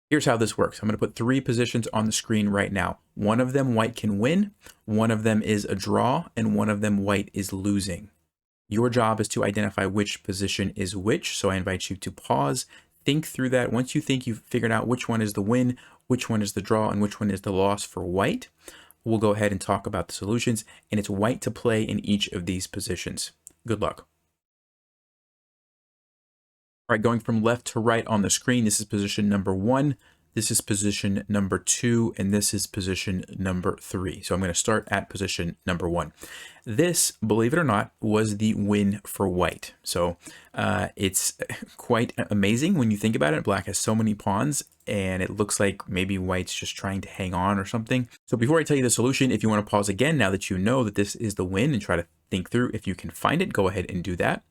Here's how this works. I'm going to put three positions on the screen right now. One of them white can win, one of them is a draw, and one of them white is losing. Your job is to identify which position is which, so I invite you to pause, think through that. Once you think you've figured out which one is the win, which one is the draw, and which one is the loss for white, we'll go ahead and talk about the solutions, and it's white to play in each of these positions. Good luck. All right, going from left to right on the screen, this is position number 1, this is position number 2, and this is position number 3. So I'm going to start at position number 1. This, believe it or not, was the win for white. So it's quite amazing when you think about it. Black has so many pawns, and it looks like maybe white's just trying to hang on or something. So before I tell you the solution, if you want to pause again, now that you know that this is the win, and try to think through if you can find it, go ahead and do that.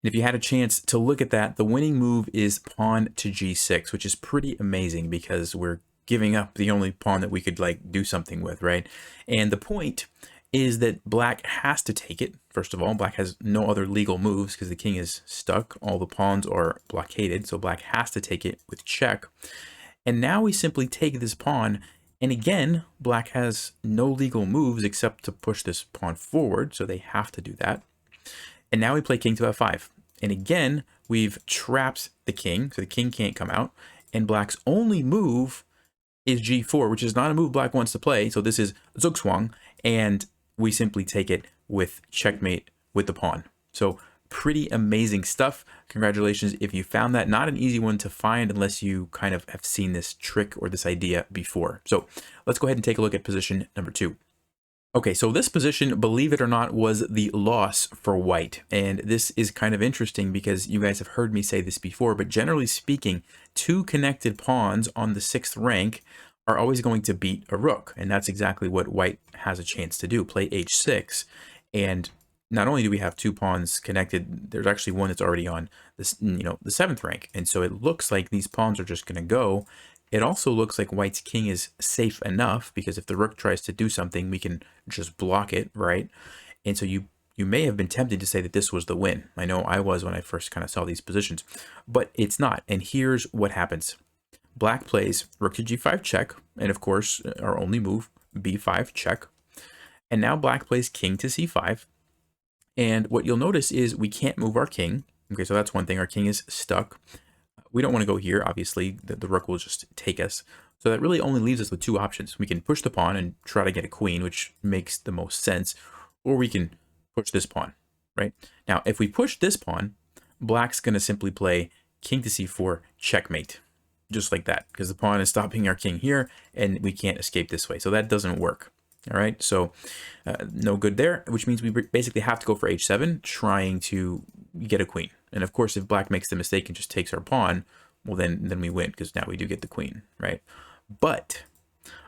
And if you had a chance to look at that, the winning move is pawn to g6, which is pretty amazing because we're giving up the only pawn that we could like do something with, right? And the point is that black has to take it. First of all, black has no other legal moves because the king is stuck. All the pawns are blockaded, so black has to take it with check. And now we simply take this pawn, and again, black has no legal moves except to push this pawn forward, so they have to do that. And now we play king to f5. And again, we've trapped the king, so the king can't come out. And black's only move is g4, which is not a move black wants to play. So this is Zugzwang, and we simply take it with checkmate with the pawn. So pretty amazing stuff. Congratulations if you found that. Not an easy one to find unless you kind of have seen this trick or this idea before. So let's go ahead and take a look at position number 2. Okay, so this position, believe it or not, was the loss for white. And this is kind of interesting because you guys have heard me say this before, but generally speaking, two connected pawns on the 6th rank are always going to beat a rook. And that's exactly what white has a chance to do, play h6. And not only do we have two pawns connected, there's actually one that's already on this, the 7th rank. And so it looks like these pawns are just going to go. It also looks like white's king is safe enough because if the rook tries to do something, we can just block it, right? And so you may have been tempted to say that this was the win. I know I was when I first kind of saw these positions, but it's not. And here's what happens. Black plays rook to g5 check, and of course, our only move, b5 check. And now black plays king to c5. And what you'll notice is we can't move our king. Okay, so that's one thing. Our king is stuck. We don't want to go here, obviously, the rook will just take us. So that really only leaves us with two options. We can push the pawn and try to get a queen, which makes the most sense, or we can push this pawn, right? Now, if we push this pawn, black's going to simply play king to c4, checkmate, just like that, because the pawn is stopping our king here, and we can't escape this way. So that doesn't work. All right, so no good there, which means we basically have to go for h7, trying to get a queen. And of course, if black makes the mistake and just takes our pawn, well, then we win, because now we do get the queen, right? But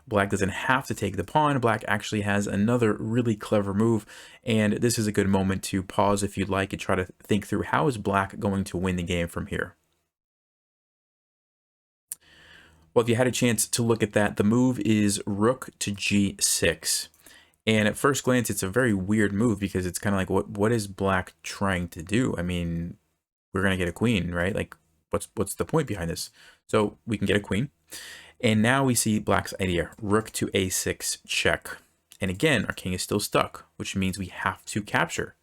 black doesn't have to take the pawn. Black actually has another really clever move, and this is a good moment to pause if you'd like and try to think through how is black going to win the game from here. Well, if you had a chance to look at that, the move is rook to g6. And at first glance, it's a very weird move because it's kind of like, what is black trying to do? I mean, we're going to get a queen, right? Like, what's the point behind this? So we can get a queen. And now we see black's idea, rook to a6 check. And again, our king is still stuck, which means we have to capture.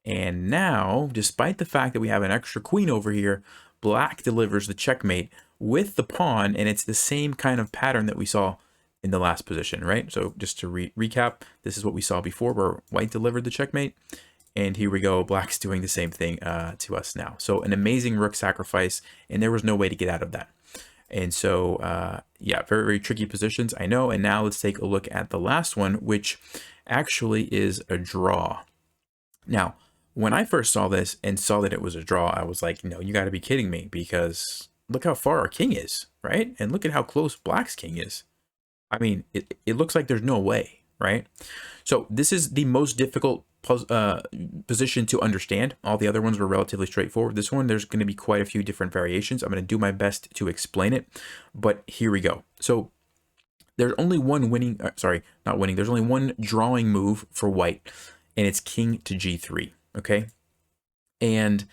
And now, despite the fact that we have an extra queen over here, black delivers the checkmate with the pawn, and it's the same kind of pattern that we saw in the last position, right? So just to recap, this is what we saw before where white delivered the checkmate. And here we go, black's doing the same thing to us now. So an amazing rook sacrifice, and there was no way to get out of that. And so, yeah, very, very tricky positions, I know. And now let's take a look at the last one, which actually is a draw. Now, when I first saw this and saw that it was a draw, I was like, no, you got to be kidding me, because look how far our king is, right? And look at how close black's king is. I mean, it looks like there's no way, right? So this is the most difficult position to understand. All the other ones were relatively straightforward. This one, there's going to be quite a few different variations. I'm going to do my best to explain it, but here we go. So there's only one winning, sorry, not winning. There's only one drawing move for white, and it's king to g3, okay? And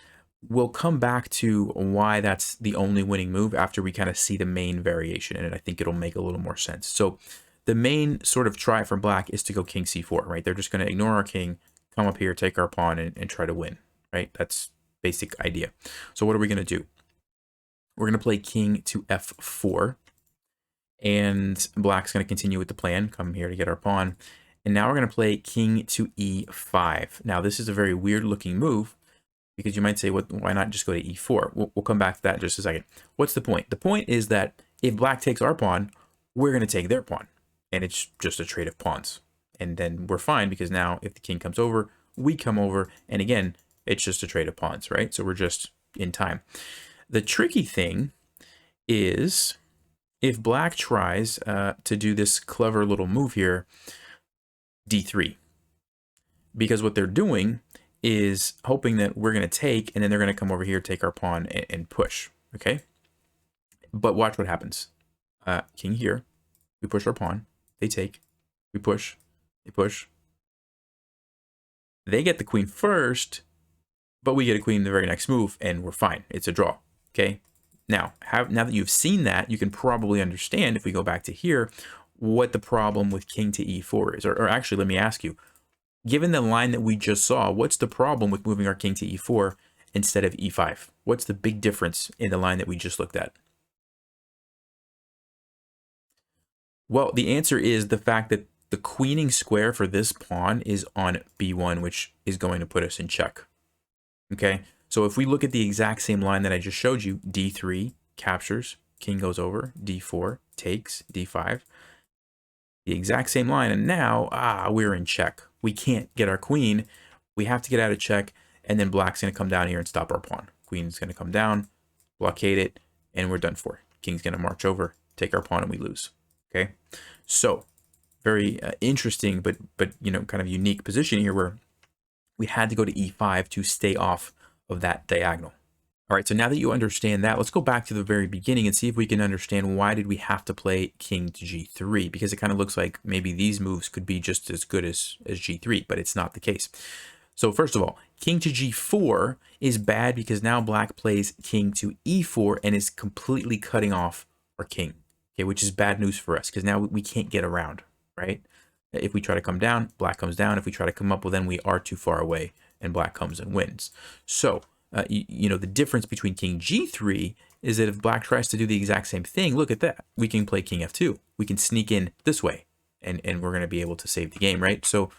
we'll come back to why that's the only winning move after we kind of see the main variation in it. I think it'll make a little more sense. So the main sort of try from black is to go king c4, right? They're just going to ignore our king, come up here, take our pawn, and try to win, right? That's basic idea. So what are we going to do? We're going to play king to f4, and black's going to continue with the plan, come here to get our pawn. And now we're going to play king to e5. Now this is a very weird looking move, because you might say, why not just go to e4? We'll come back to that in just a second. What's the point? The point is that if black takes our pawn, we're going to take their pawn. And it's just a trade of pawns. And then we're fine, because now if the king comes over, we come over. And again, it's just a trade of pawns, right? So we're just in time. The tricky thing is if black tries to do this clever little move here, d3. Because what they're doing is hoping that we're going to take, and then they're going to come over here, take our pawn, and push, okay? But watch what happens. King here, we push our pawn, they take, we push, they push. They get the queen first, but we get a queen in the very next move, and we're fine. It's a draw, okay? Now that you've seen that, you can probably understand, if we go back to here, what the problem with king to e4 is. Or actually, let me ask you, given the line that we just saw, what's the problem with moving our king to e4 instead of e5? What's the big difference in the line that we just looked at? Well, the answer is the fact that the queening square for this pawn is on b1, which is going to put us in check. Okay, so if we look at the exact same line that I just showed you, d3 captures, king goes over, d4 takes, d5, the exact same line, and now, we're in check. We can't get our queen. We have to get out of check, and then black's going to come down here and stop our pawn. Queen's going to come down, blockade it, and we're done for. King's going to march over, take our pawn, and we lose. Okay, so very interesting, but kind of unique position here where we had to go to e5 to stay off of that diagonal. All right, so now that you understand that, let's go back to the very beginning and see if we can understand why did we have to play king to g3, because it kind of looks like maybe these moves could be just as good as g3, but it's not the case. So first of all, king to g4 is bad because now black plays king to e4 and is completely cutting off our king, okay, which is bad news for us because now we can't get around, right? If we try to come down, black comes down. If we try to come up, well, then we are too far away and black comes and wins. So the difference between king g3 is that if black tries to do the exact same thing, look at that. We can play king f2. We can sneak in this way, and we're going to be able to save the game, right? So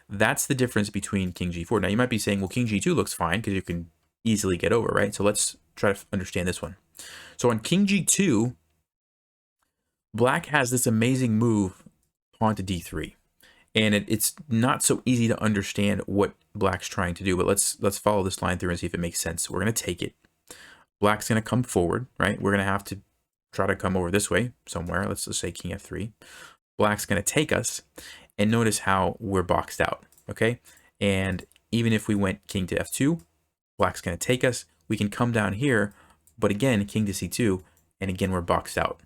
that's the difference between king g4. Now, you might be saying, well, king g2 looks fine because you can easily get over, right? So let's try to understand this one. So on king g2, black has this amazing move, pawn to d3. And it's not so easy to understand what black's trying to do, but let's follow this line through and see if it makes sense. So we're going to take it. Black's going to come forward, right? We're going to have to try to come over this way somewhere. Let's just say king f3. Black's going to take us, and notice how we're boxed out, okay? And even if we went king to f2, black's going to take us. We can come down here, but again, king to c2, and again, we're boxed out,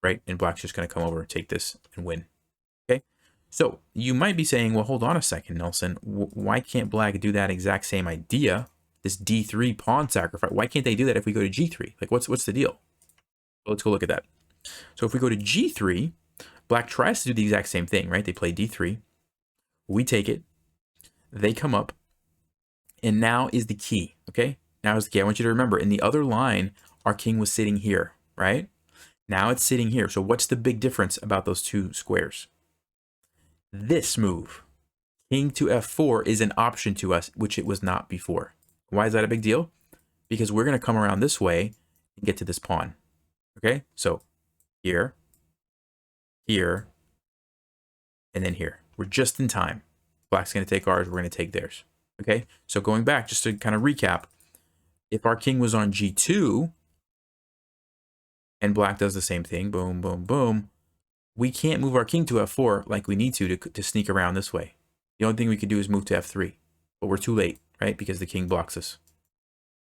right? And black's just going to come over, take this, and win. So you might be saying, well, hold on a second, Nelson. Why can't black do that exact same idea, this d3 pawn sacrifice? Why can't they do that if we go to g3? Like, what's the deal? Well, let's go look at that. So if we go to g3, black tries to do the exact same thing, right? They play d3. We take it. They come up. And now is the key, okay? Now is the key. I want you to remember, in the other line, our king was sitting here, right? Now it's sitting here. So what's the big difference about those two squares? This move, king to f4, is an option to us, which it was not before. Why is that a big deal? Because we're going to come around this way and get to this pawn. Okay, so here, here, and then here. We're just in time. Black's going to take ours, we're going to take theirs. Okay, so going back, just to kind of recap, if our king was on g2, and black does the same thing, boom, boom, boom, we can't move our king to f4 like we need to sneak around this way. The only thing we could do is move to f3, but we're too late, right? Because the king blocks us.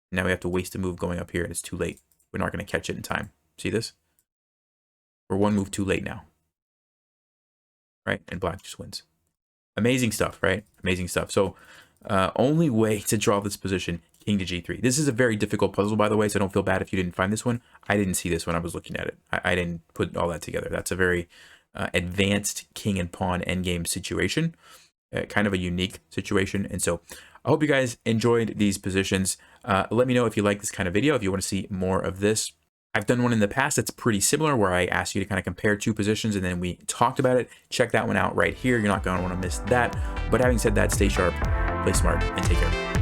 Now we have to waste a move going up here, and it's too late. We're not going to catch it in time. See this? We're one move too late now, right? And black just wins. Amazing stuff, right? Amazing stuff. So only way to draw this position, king to g3. This is a very difficult puzzle, by the way, so don't feel bad if you didn't find this one. I didn't see this when I was looking at it. I didn't put all that together. That's a very advanced king and pawn endgame situation, kind of a unique situation. And so I hope you guys enjoyed these positions. Let me know if you like this kind of video, if you want to see more of this. I've done one in the past that's pretty similar where I asked you to kind of compare two positions and then we talked about it. Check that one out right here. You're not going to want to miss that. But having said that, stay sharp, play smart, and take care.